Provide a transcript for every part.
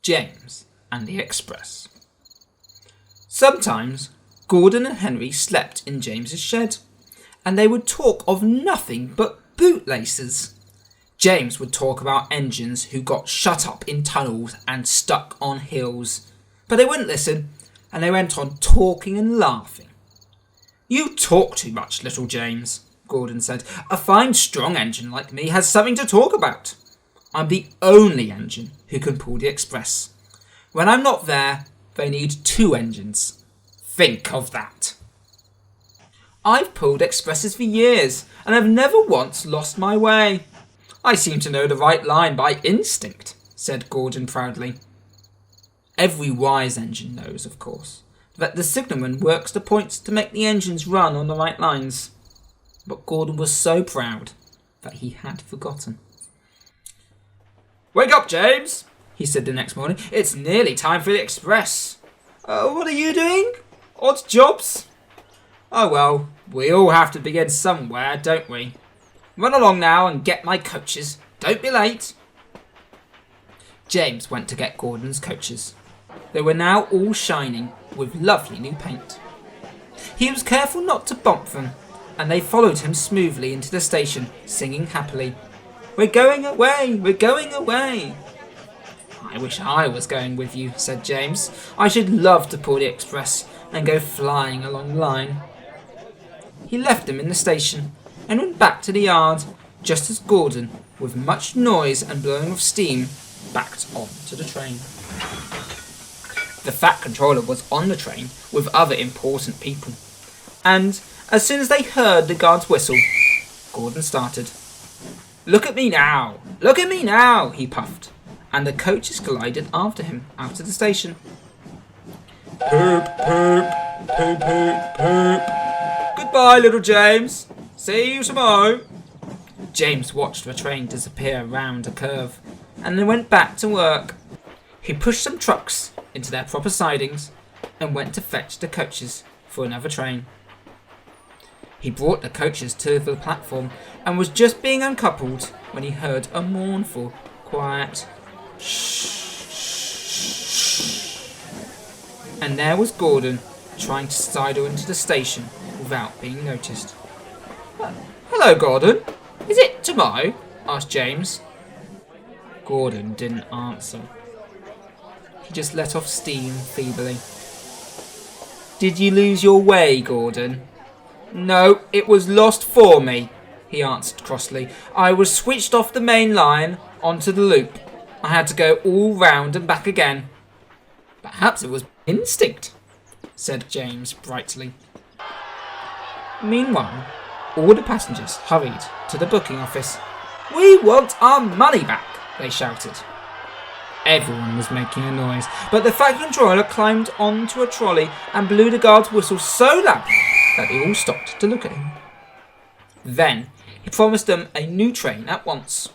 James and the Express. Sometimes Gordon and Henry slept in James's shed, and they would talk of nothing but bootlaces. James would talk about engines who got shut up in tunnels and stuck on hills, but they wouldn't listen, and they went on talking and laughing. "You talk too much, little James," Gordon said. "A fine, strong engine like me has something to talk about. I'm the only engine who can pull the Express. When I'm not there, they need 2 engines. Think of that." "I've pulled Expresses for years, and I've never once lost my way. I seem to know the right line by instinct," said Gordon proudly. Every wise engine knows, of course, that the signalman works the points to make the engines run on the right lines. But Gordon was so proud that he had forgotten. "Wake up, James," he said the next morning. "It's nearly time for the Express." "What are you doing? Odd jobs?" "Oh well, we all have to begin somewhere, don't we? Run along now and get my coaches. Don't be late." James went to get Gordon's coaches. They were now all shining with lovely new paint. He was careful not to bump them, and they followed him smoothly into the station, singing happily, "We're going away, we're going away." "I wish I was going with you," said James. "I should love to pull the Express and go flying along the line." He left them in the station and went back to the yard, just as Gordon, with much noise and blowing of steam, backed on to the train. The Fat Controller was on the train with other important people, and as soon as they heard the guard's whistle, Gordon started. "Look at me now! Look at me now!" he puffed, and the coaches glided after him out of the station. "Poop, poop, poop, poop, poop. Goodbye, little James. See you tomorrow." James watched the train disappear round a curve, and then went back to work. He pushed some trucks into their proper sidings and went to fetch the coaches for another train. He brought the coaches to the platform and was just being uncoupled when he heard a mournful, quiet shh. And there was Gordon trying to sidle into the station without being noticed. "Hello, Gordon. Is it tomorrow?" asked James. Gordon didn't answer. He just let off steam feebly. "Did you lose your way, Gordon?" "No, it was lost for me," he answered crossly. "I was switched off the main line onto the loop. I had to go all round and back again." "Perhaps it was instinct," said James brightly. Meanwhile, all the passengers hurried to the booking office. "We want our money back," they shouted. Everyone was making a noise, but the Fat Controller climbed onto a trolley and blew the guard's whistle so loud that they all stopped to look at him. Then he promised them a new train at once.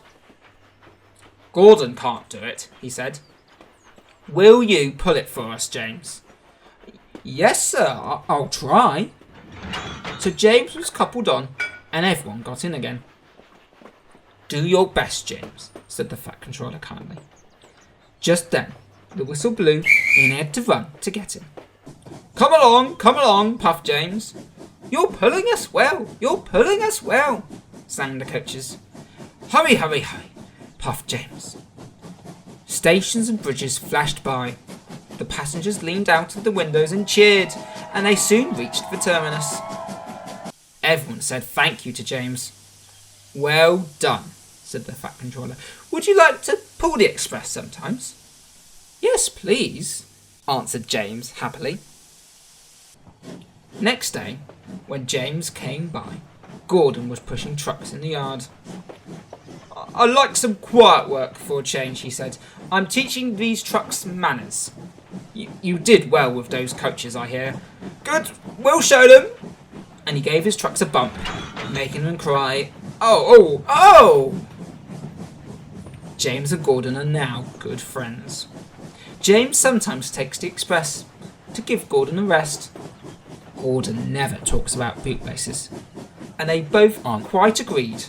"Gordon can't do it," he said. "Will you pull it for us, James?" "Yes, sir, I'll try." So James was coupled on, and everyone got in again. "Do your best, James," said the Fat Controller kindly. Just then, the whistle blew, and he had to run to get him. Come along, puffed James. "You're pulling us well, you're pulling us well," sang the coaches. Hurry, puffed James. Stations and bridges flashed by. The passengers leaned out of the windows and cheered, and they soon reached the terminus. Everyone said thank you to James. "Well done," said the Fat Controller. "Would you like to pull the Express sometimes?" "Yes, please," answered James happily. Next day, when James came by, Gordon was pushing trucks in the yard. "I'd like some quiet work for a change," he said. "I'm teaching these trucks manners. You did well with those coaches, I hear." "Good, we'll show them." And he gave his trucks a bump, making them cry, Oh! James and Gordon are now good friends. James sometimes takes the Express to give Gordon a rest. Gordon never talks about bootlaces, and they both aren't quite agreed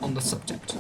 on the subject.